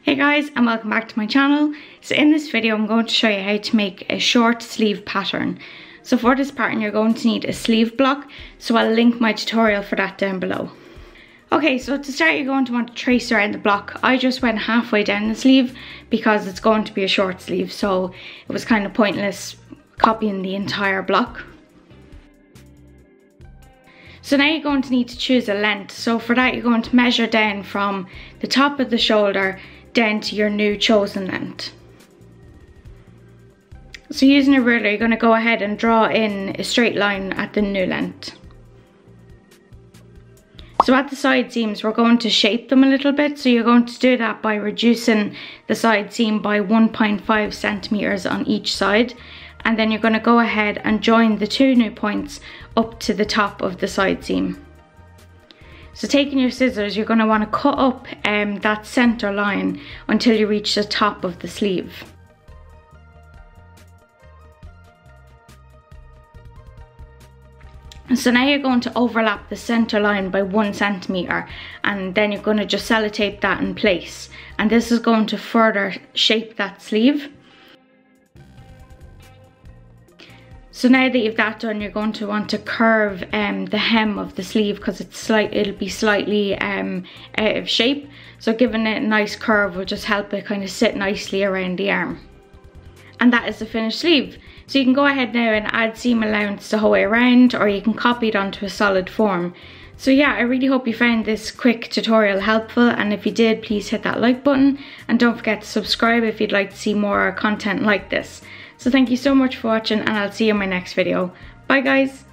Hey guys, and welcome back to my channel. So in this video I'm going to show you how to make a short sleeve pattern. So for this pattern you're going to need a sleeve block, so I'll link my tutorial for that down below. Okay, so to start you're going to want to trace around the block. I just went halfway down the sleeve because it's going to be a short sleeve, so it was kind of pointless copying the entire block. So now you're going to need to choose a length. So for that you're going to measure down from the top of the shoulder down to your new chosen length. So using a ruler you're going to go ahead and draw in a straight line at the new length. So at the side seams we're going to shape them a little bit, so you're going to do that by reducing the side seam by 1.5 centimeters on each side, and then you're going to go ahead and join the two new points up to the top of the side seam. So taking your scissors you're going to want to cut up that center line until you reach the top of the sleeve. So now you're going to overlap the center line by 1 centimeter, and then you're going to just sellotape that in place, and this is going to further shape that sleeve. So now that you've that done, you're going to want to curve the hem of the sleeve because it'll be slightly out of shape. So giving it a nice curve will just help it kind of sit nicely around the arm. And that is the finished sleeve. So you can go ahead now and add seam allowance the whole way around, or you can copy it onto a solid form. So yeah, I really hope you found this quick tutorial helpful, and if you did, please hit that like button and don't forget to subscribe if you'd like to see more content like this. So thank you so much for watching, and I'll see you in my next video. Bye guys!